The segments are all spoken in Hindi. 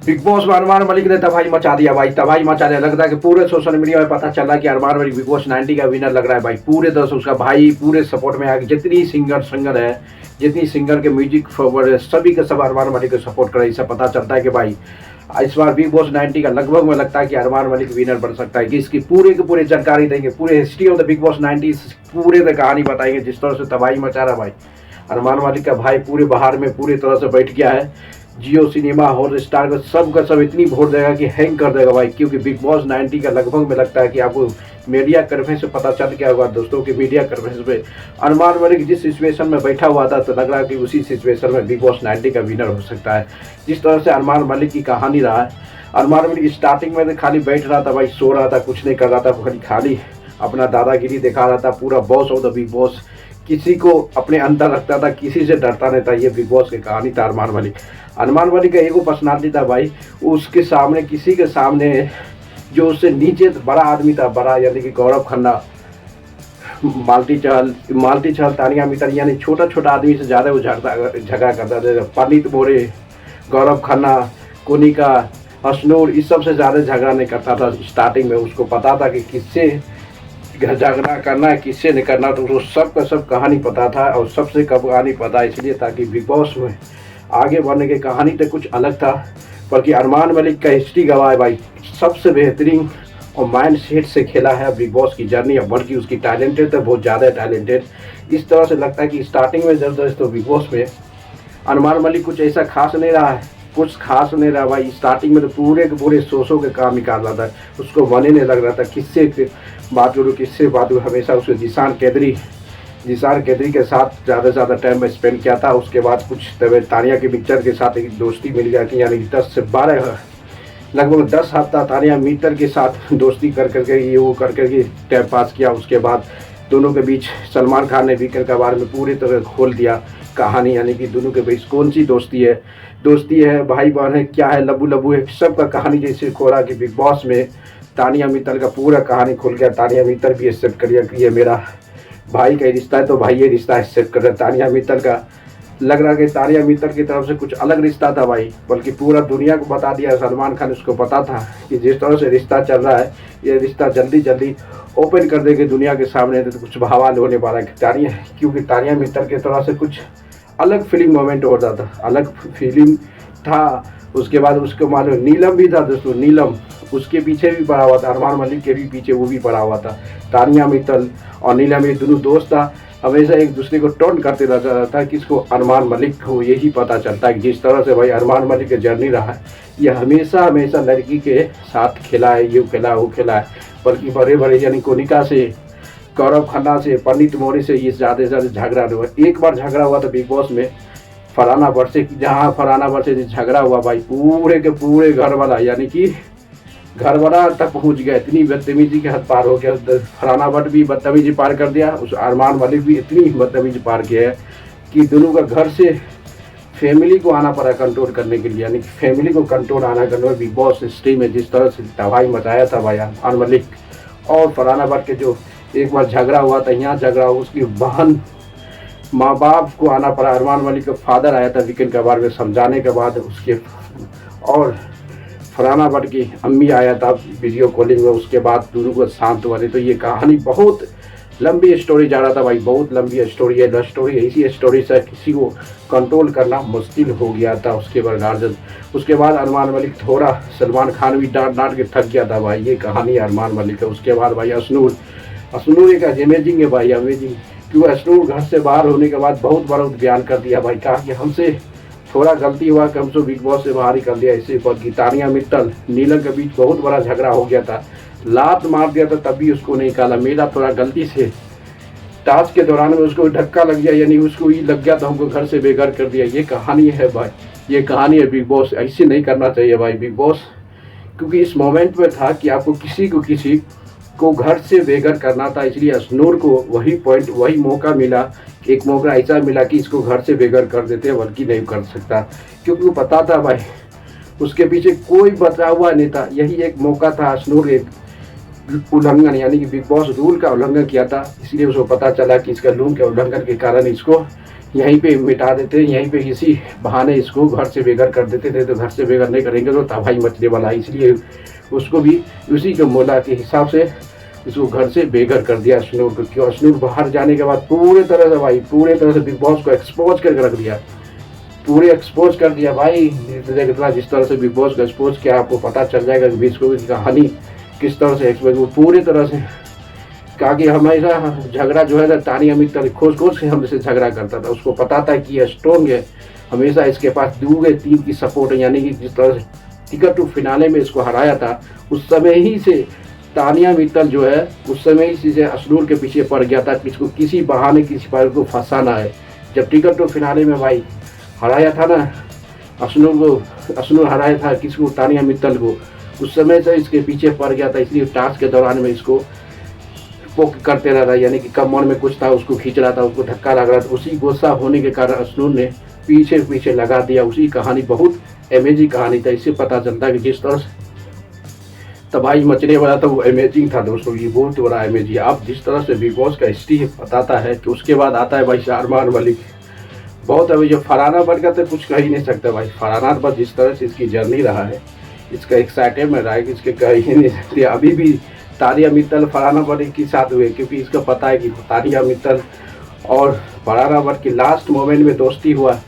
बिग बॉस में अरमान मलिक ने तबाही मचा दिया भाई, तबाही मचा दिया। लगता है कि पूरे सोशल मीडिया में पता चल रहा है कि अरमान मलिक बिग बॉस 90 का विनर लग रहा है भाई। पूरे दस उसका भाई पूरे सपोर्ट में आगे जितनी सिंगर है, जितनी सिंगर के म्यूजिक फॉरवर्ड है, सभी के सब अरमान मलिक को सपोर्ट कर रहे हैं। इससे पता चलता है कि भाई इस बार बिग बॉस 90 का लगभग में लगता है कि अरमान मलिक विनर बन सकता है। कि इसकी पूरे की पूरी जानकारी देंगे, पूरे history of the big boss 90 पूरे में कहानी बताएंगे। जिस तरह से तबाही मचा रहा भाई अरमान मलिक का भाई, पूरे बाहर में पूरी तरह से बैठ गया है। जियो सिनेमा हॉटस्टार का सब का सब इतनी वोट देगा कि हैंग कर देगा भाई। क्योंकि बिग बॉस 90 का लगभग में लगता है कि आपको मीडिया कवरेज से पता चल गया होगा दोस्तों कि मीडिया कवरेज में अरमान मलिक जिस सिचुएशन में बैठा हुआ था, तो लग रहा है कि उसी सिचुएशन में बिग बॉस 90 का विनर हो सकता है। जिस तरह से अरमान मलिक की कहानी रहा है, अरमान मलिक स्टार्टिंग में तो खाली बैठ रहा था भाई, सो रहा था, कुछ नहीं कर रहा था, खाली अपना दादागिरी दिखा रहा था, पूरा boss of the big boss, किसी को अपने अंदर रखता था, किसी से डरता नहीं था। ये बिग बॉस की कहानी था अरमान मलिक। अरमान मलिक का एगो पर्सनालिटी था भाई, उसके सामने किसी के सामने जो उससे नीचे बड़ा आदमी था, बड़ा यानी कि गौरव खन्ना, मालती चहल, तानिया मित्तल, यानी छोटा छोटा आदमी से ज़्यादा वो झगड़ा करता था। पनीत मोरे, गौरव खन्ना, कोनिका, हसनूर, इस सब से ज़्यादा झगड़ा नहीं करता था। स्टार्टिंग में उसको पता था कि किससे झगड़ा करना है, किससे नहीं करना, तो उसको सब का सब कहानी पता था। और सबसे कहानी पता इसलिए था कि बिग बॉस में आगे बढ़ने की कहानी तो कुछ अलग था, बल्कि अरमान मलिक का हिस्ट्री गवाह है भाई, सबसे बेहतरीन और माइंड सेट से खेला है बिग बॉस की जर्नी। बल्कि उसकी टैलेंटेड तो बहुत ज़्यादा टैलेंटेड। इस तरह से लगता है कि स्टार्टिंग में जब तो बिग बॉस में अरमान मलिक कुछ ऐसा खास नहीं रहा है, कुछ खास नहीं रहा भाई। स्टार्टिंग में तो पूरे के पूरे सौ के काम निकाल रहा था, उसको मन ही नहीं लग रहा था किससे बात करूँ, किससे बात करूँ। हमेशा उसको जीशान कैदरी के साथ ज़्यादा से ज़्यादा टाइम स्पेंड किया था। उसके बाद कुछ तानिया के मिक्सर के साथ एक दोस्ती मिल गया कि यानी 10 से 12 लगभग 10 हफ्ता तानिया मित्तल के साथ दोस्ती कर करके ये वो कर करके टाइम पास किया। उसके बाद दोनों के बीच सलमान खान ने वीकेंड के बारे में पूरी तरह खोल दिया कहानी, यानी कि दोनों के बीच कौन सी दोस्ती है, भाई बहन है, क्या है, लबू लबू है, सब का कहानी जैसे खोला कि बिग बॉस में तानिया मित्तल का पूरा कहानी खुल गया। तानिया मित्तल भी एक्सेप्ट कर लिया कि ये मेरा भाई का रिश्ता है, तो भाई ये रिश्ता एक्सेप्ट कर रहा है। तानिया मित्तल का लग रहा कि तानिया मित्तल की तरफ से कुछ अलग रिश्ता था भाई, बल्कि पूरा दुनिया को बता दिया। सलमान खान उसको पता था कि जिस तरह से रिश्ता चल रहा है, ये रिश्ता जल्दी जल्दी ओपन कर देंगे दुनिया के सामने, तो कुछ बवाल होने वाला है। क्योंकि तानिया मित्तल की तरह से कुछ अलग फीलिंग मोमेंट होता था, अलग फीलिंग था। उसके बाद उसको मालूम नीलम भी था दोस्तों, नीलम उसके पीछे भी पड़ा हुआ था, अरमान मलिक के भी पीछे वो भी पड़ा हुआ था। तानिया मित्तल और नीलम ये दोनों दोस्त था, हमेशा एक दूसरे को टोंट करते रहता था। किसको? अरमान मलिक को। यही पता चलता है कि जिस तरह से भाई अरमान मलिक की जर्नी रहा है, ये हमेशा लड़की के साथ खेला है, ये खेला वो खेला है। बल्कि बड़े बड़े यानी कोनिका से, गौरव खन्ना से, पंडित मोरे से ये ज़्यादा से ज़्यादा झगड़ा हुआ। एक बार झगड़ा हुआ था बिग बॉस में फराना वर्ष से, जहाँ फराना वर्ष से झगड़ा हुआ भाई, पूरे के पूरे घर वाला यानी कि घर वाला तक पहुंच गया। इतनी बदतमीजी के हद पार हो गया। फराना भट्ट भी बदतमीजी पार कर दिया, उस अरमान मलिक भी इतनी बदतमीजी पार किया है कि दोनों का घर से फैमिली को आना पड़ा कंट्रोल करने के लिए, यानी कि फैमिली को कंट्रोल आना करना। बिग बॉस हिस्ट्री में जिस तरह से तबाही मचाया था भाई अरमान मलिक और फराना भट्ट के, जो एक बार झगड़ा हुआ था, यहाँ झगड़ा हुआ, उसकी बहन माँ बाप को आना पड़ा। अरमान मलिक का फादर आया था वीकेंड के बारे में समझाने के बाद उसके, और फरहाना भट्ट की अम्मी आया था वीडियो कॉलिंग में। उसके बाद दोनों को शांत हुआ। तो ये कहानी बहुत लंबी स्टोरी जा रहा था भाई, बहुत लंबी स्टोरी है। लव स्टोरी ऐसी स्टोरी से किसी को कंट्रोल करना मुश्किल हो गया था। उसके बाद गार्जियन, उसके बाद अरमान मलिक थोड़ा, सलमान खान भी डांट के थक गया था भाई। ये कहानी अरमान मलिक है। उसके बाद भाई हसनूर एक अमेजिंग है भाई, अमेजिंग। क्योंकि हसनूर घर से बाहर होने के बाद बहुत बड़ा बयान कर दिया भाई, कहा कि हमसे थोड़ा गलती हुआ कि हमसे बिग बॉस से बाहर ही कर दिया। इसे बल्कि तानिया मित्तल नीलम के बीच बहुत बड़ा झगड़ा हो गया था, लात मार दिया था, तब भी उसको नहीं निकाला। मेरा थोड़ा गलती से टास्क के दौरान में उसको धक्का लग गया, यानी उसको ये लग गया तो हमको घर से बेघर कर दिया। ये कहानी है भाई, ये कहानी है बिग बॉस। ऐसे नहीं करना चाहिए भाई बिग बॉस, क्योंकि इस मोमेंट में था कि आपको किसी को घर से बेघर करना था। इसलिए हसनूर को वही पॉइंट, वही मौका मिला, एक मौका ऐसा मिला कि इसको घर से बेघर कर देते, बल्कि नहीं कर सकता। क्योंकि वो पता था भाई उसके पीछे कोई बचा हुआ नहीं था। यही एक मौका था। हसनूर एक उल्लंघन, यानी कि बिग बॉस रूल का उल्लंघन किया था, इसलिए उसको पता चला कि इसका रूल के उल्लंघन के कारण इसको यहीं पे मिटा देते, यहीं पे किसी बहाने इसको घर से बेघर कर देते थे। तो घर से बेघर नहीं करेंगे तो तबाही मचने वाला है, इसलिए उसको भी उसी के मोला के हिसाब से इसको घर से बेघर कर दिया अश्नूर को। क्यों? अश्नूर बाहर जाने के बाद पूरे तरह से भाई, पूरे तरह से बिग बॉस को एक्सपोज करके रख दिया, पूरे एक्सपोज कर दिया भाई। जिस तरह से बिग बॉस को एक्सपोज किया, आपको पता चल जाएगा कि बीच को कहानी किस तरह से एक्सपोज, वो पूरी तरह से कहा कि हमेशा झगड़ा जो है ना, तानिया मित्तल खोज खोज के हमसे झगड़ा करता था। उसको पता था कि ये स्ट्रॉन्ग है, हमेशा इसके पास 2-3 की सपोर्ट है। यानी कि जिस तरह से टिकट टू फिनाले में इसको हराया था, उस समय ही से तानिया मित्तल जो है, उस समय ही से अश्नूर के पीछे पड़ गया था कि इसको किसी बहाने किसी पर को फंसाना है। जब टिकट टू फिनाले में भाई हराया था ना अश्नूर को, अश्नूर हराया था किसको? तानिया मित्तल को। उस समय से इसके पीछे पड़ गया था, इसलिए टास्क के दौरान में इसको पोक करते रहा था। यानी कि कम मन में कुछ था, उसको खींच रहा था, उसको धक्का लग रहा था। उसी गुस्सा होने के कारण अश्नूर ने पीछे पीछे लगा दिया। उसी कहानी बहुत अमेजिंग कहानी था। इससे पता चलता है कि जिस तरह से तबाही मचने वाला था वो अमेजिंग था दोस्तों, ये बहुत बड़ा अमेजिंग। आप जिस तरह से बिग बॉस का हिस्ट्री बताता है कि उसके बाद आता है भाई अरमान मलिक। बहुत अभी जो फरहाना बट का तो कुछ कह ही नहीं सकता भाई। फरहाना बट जिस तरह से इसकी जर्नी रहा है, इसका एक्साइटेड में रहा है कि इसके कह ही नहीं सकते। अभी भी तानिया मित्तल फरहाना बट एक ही साथ हुए, क्योंकि इसका पता है कि तानिया मित्तल और फरहाना बट की लास्ट मोमेंट में दोस्ती हुआ,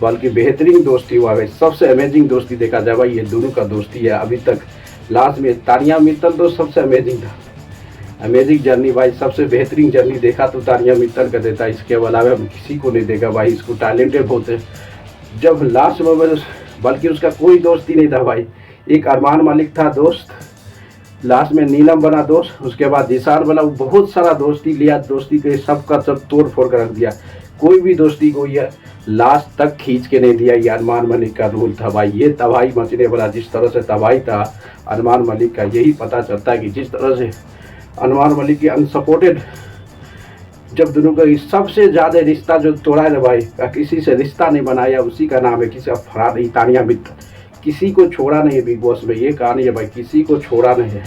बल्कि बेहतरीन दोस्ती हुआ है। सबसे अमेजिंग दोस्ती देखा जाए भाई, ये दोनों का दोस्ती है अभी तक। लास्ट में तानिया मित्तल तो सबसे अमेजिंग था, अमेजिंग जर्नी भाई, सबसे बेहतरीन जर्नी देखा तो तानिया मित्तल का देता है। इसके अलावा हम किसी को नहीं देखा भाई। इसको टैलेंटेड बहुत है। जब लास्ट में बल्कि उसका कोई दोस्त ही नहीं था भाई, एक अरमान मलिक था दोस्त, लास्ट में नीलम बना दोस्त, उसके बाद निशान बना। बहुत सारा दोस्ती लिया, दोस्ती के सबका सब तोड़ फोड़ कर रख दिया। कोई भी दोस्ती को ये लास्ट तक खींच के नहीं दिया। ये अरमान मलिक का रूल था भाई। ये तबाही मचने वाला जिस तरह से तबाही था अरमान मलिक का, यही पता चलता है कि जिस तरह से अरमान मलिक की अनसपोर्टेड, जब दोनों का सबसे ज़्यादा रिश्ता जो तोड़ा है ना भाई, किसी से रिश्ता नहीं बनाया, उसी का नाम है किसी फरहान नहीं, तानिया मित्तल। किसी को छोड़ा नहीं है बिग बॉस में, ये कहानी है भाई, किसी को छोड़ा नहीं है।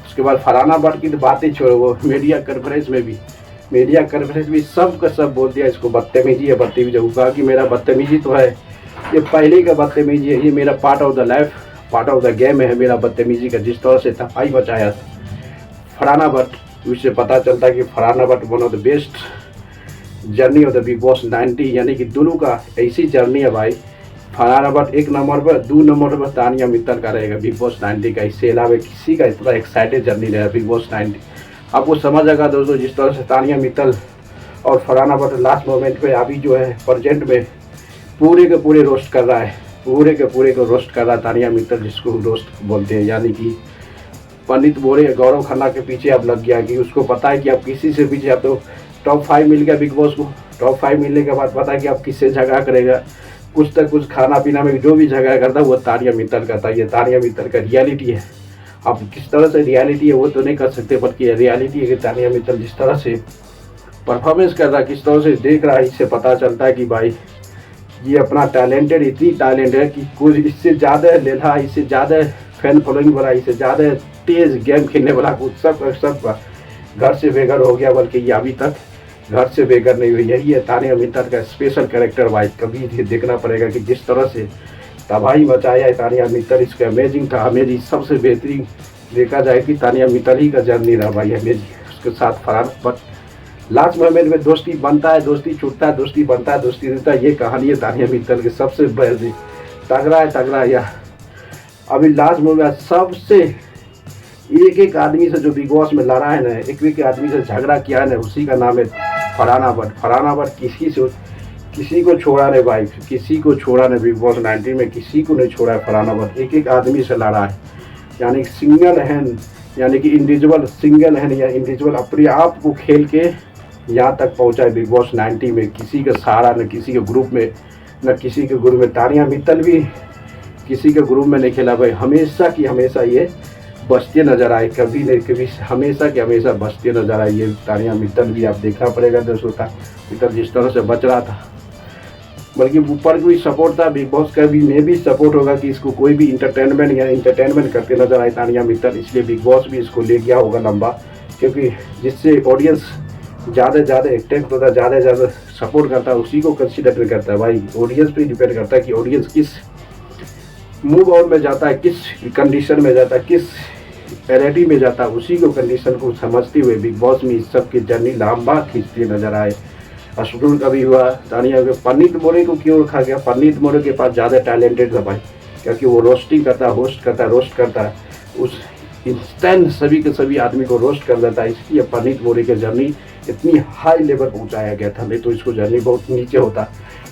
उसके बाद फरहाना बट की तो बातें छोड़ो, वो मीडिया कन्फ्रेंस में भी सब का सब बोल दिया इसको बदतमीजी है, बदतमीजी। वो कहा कि मेरा बदतमीजी तो है, ये पहले का बदतमीजी है, ये मेरा part of the life, part of the game है मेरा बदतमीजी का। जिस तरह से तबाही मचाया था फरहाना बट, उससे पता चलता है कि Farhana but one of the best journey of the big boss 90। यानी कि दोनों का ऐसी जर्नी है भाई। फरहाना बट 1 नंबर पर, 2 नंबर पर तानिया मित्तल का रहेगा बिग बॉस 90 का। इससे अलावा किसी का इतना एक्साइटेड जर्नी रहेगा बिग बॉस 90। आपको समझ आएगा दोस्तों, जिस तरह से तानिया मित्तल और फरहाना बट लास्ट मोमेंट पे अभी जो है प्रेजेंट में पूरे के पूरे रोस्ट कर रहा है, पूरे के पूरे को रोस्ट कर रहा है तानिया मित्तल, जिसको रोस्ट बोलते हैं। यानी कि पंडित बोरे गौरव खन्ना के पीछे अब लग गया कि उसको पता है कि अब किसी से पीछे, अब तो टॉप 5 मिल गया बिग बॉस को। टॉप 5 मिलने के बाद पता है कि अब किससे झगड़ा करेगा। कुछ तक कुछ खाना पीना में जो भी झगड़ा करता है वो तानिया मित्तल करता है। ये तानिया मित्तल का रियलिटी है। अब किस तरह से रियलिटी है वो तो नहीं कर सकते, बल्कि रियलिटी है कि तानिया मित्तल जिस तरह से परफॉर्मेंस कर रहा है, किस तरह से देख रहा है, इससे पता चलता है कि भाई ये अपना टैलेंटेड, इतनी टैलेंट है कि कुछ इससे ज़्यादा लेला, इससे ज़्यादा फैन फॉलोइंग वाला, इससे ज़्यादा तेज़ गेम खेलने वाला कुछ सब घर से बेघर हो गया। बल्कि ये अभी तक घर से बेघर नहीं हुई है। ये तानिया मित्तल का स्पेशल कैरेक्टर भाई, कभी भी देखना पड़ेगा कि जिस तरह से तबाही मचाया है तानिया मित्तल, इसका अमेजिंग था। अमेजिंग सबसे बेहतरीन देखा जाए कि तानिया मित्तल ही का जर्नी रहा भाई, अमेजिंग। उसके साथ फरहान बट लास्ट मोमेंट में दोस्ती बनता है, दोस्ती छूटता है, दोस्ती बनता है, दोस्ती टूटता है। ये कहानी है तानिया मित्तल की सबसे तगड़ा है यार। अभी लास्ट मोमेंट सबसे एक आदमी से जो बिग बॉस में लड़ा है ना, एक आदमी से झगड़ा किया है ना, उसी का नाम है फरहाना बट। फरहाना बट किसी को छोड़ा नहीं भाई, किसी को छोड़ा नहीं। बिग बॉस 90 में किसी को नहीं छोड़ा है फरहाना बट। एक आदमी से लड़ा है, यानी सिंगल हैंड, यानी कि इंडिविजुअल सिंगल हैंड या इंडिविजुअल अपने आप को खेल के यहाँ तक पहुँचा है बिग बॉस 90 में। किसी का सहारा न किसी के ग्रुप में, न किसी के ग्रुप में। तानिया मित्तल भी किसी के ग्रुप में नहीं खेला भाई, हमेशा की हमेशा ये बचते नजर आए, कभी नहीं कभी, हमेशा की हमेशा बचते नजर आए। ये तानिया मित्तल भी आप देखना पड़ेगा दोस्तों, मित्तल जिस तरह से बच रहा था, बल्कि ऊपर भी सपोर्ट था, बिग बॉस का भी में भी सपोर्ट होगा कि इसको कोई भी इंटरटेनमेंट करते नजर आए तानिया मित्तल। इसलिए बिग बॉस भी इसको ले गया होगा लंबा, क्योंकि जिससे ऑडियंस ज़्यादा अट्रैक्ट होता है, ज़्यादा सपोर्ट करता है, उसी को कंसिडर करता है भाई। ऑडियंस पे डिपेंड करता है कि ऑडियंस किस मूव ऑन में जाता है, किस कंडीशन में जाता है, किस एरिटी में जाता है, उसी को कंडीशन को समझते हुए बिग बॉस में इस सब की जर्नी लंबा खींचते नजर आए। अशुरुल का भी हुआ, तानिया के पन्नीत मोरे को क्यों रखा गया? पन्नीत मोरे के पास ज़्यादा टैलेंटेड था भाई, क्योंकि वो रोस्टिंग करता है, रोस्ट करता है, उस इंस्टेंट सभी के सभी आदमी को रोस्ट कर देता है। इसलिए पन्नीत मोरे की जर्नी इतनी हाई लेवल पहुँचाया गया था, नहीं तो इसको जर्नी बहुत नीचे होता,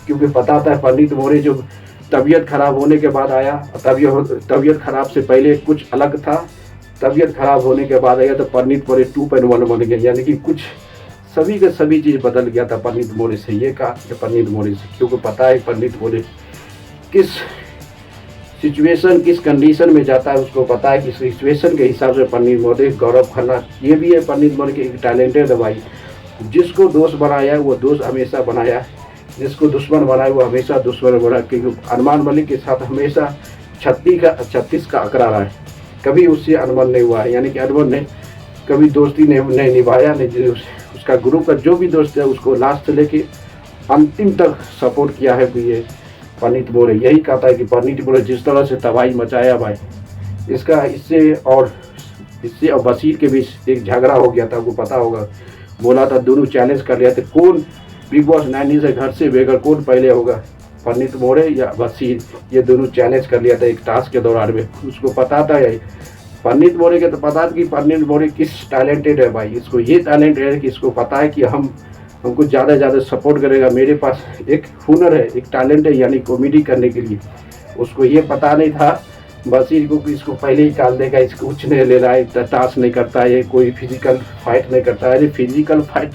क्योंकि पता था पन्नीत मोरे जो तबीयत खराब होने के बाद आया, तबीयत खराब से पहले कुछ अलग था, तबीयत खराब होने के बाद आया तो पन्नीत मोरे 2.1 बन गया, यानी कि कुछ सभी का सभी चीज़ बदल गया था पन्नीत मोरे से। ये कहा कि पन्नीत मोरे से, क्योंकि पता है पन्नीत मोरे किस सिचुएशन, किस कंडीशन में जाता है, उसको पता है कि सिचुएशन के हिसाब से पन्नीत मोरे गौरव खन्ना ये भी है पन्नीत मोरे के एक टैलेंटेड है भाई। जिसको दोस्त बनाया वो दोस्त हमेशा बनाया, जिसको दुश्मन बनाया वो हमेशा दुश्मन बना, क्योंकि अरमान मलिक के साथ हमेशा 36 का आंकड़ा रहा है, कभी उससे अनबन नहीं हुआ है, यानी कि अनबन ने कभी दोस्ती नहीं निभाया, नहीं उसका ग्रुप का जो भी दोस्त है उसको लास्ट से लेके अंतिम तक सपोर्ट किया है। ये पन्नीत मोरे यही कहता है कि पन्नीत मोरे जिस तरह से तबाही मचाया भाई, इससे और बशीर के बीच एक झगड़ा हो गया था, आपको पता होगा, बोला था दोनों चैलेंज कर लिया थे, कौन बिग बॉस 9 से घर से बेघर कौन पहले होगा, पन्नीत मोरे या बशीर, ये दोनों चैलेंज कर लिया था एक टास्क के दौरान में। उसको पता था यही पन्नीत मोरे के, तो पता था कि पन्नीत मोरे किस टैलेंटेड है भाई, इसको ये टैलेंट है कि इसको पता है कि हमको ज़्यादा सपोर्ट करेगा, मेरे पास एक हुनर है, एक टैलेंट है, यानी कॉमेडी करने के लिए। उसको ये पता नहीं था बशीर को कि इसको पहले ही टाल देगा, इसको कुछ नहीं ले रहा है, टास्क नहीं करता है, कोई फिजिकल फाइट नहीं करता है। फिजिकल फाइट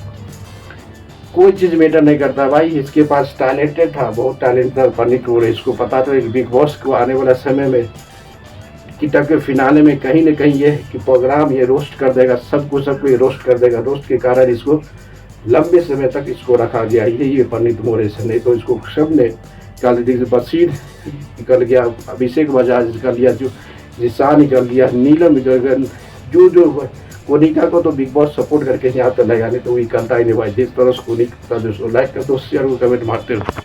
कोई चीज़ मैटर नहीं करता भाई, इसके पास टैलेंटेड था, बहुत टैलेंट था पन्नीत मोरे। इसको पता था कि बिग बॉस को आने वाला समय में कि तक के फिनाले में कहीं ना कहीं ये कि प्रोग्राम ये रोस्ट कर देगा, सबको ये रोस्ट कर देगा। रोस्ट के कारण इसको लंबे समय तक इसको रखा गया, ये पन्नीत मोरे से, नहीं तो इसको सब ने निकाल दी। बशीर निकल गया, अभिषेक बजाज निकल गया, जो जिसान निकल गया, नीलम निकल गया, जो कोनिका को तो बिग बॉस सपोर्ट करके यहाँ तो लगाने तो वही करता ही नहीं भाई। जिस तरह से कोनिका जो लाइक कर दो, शेयर कमेंट मारते रहो।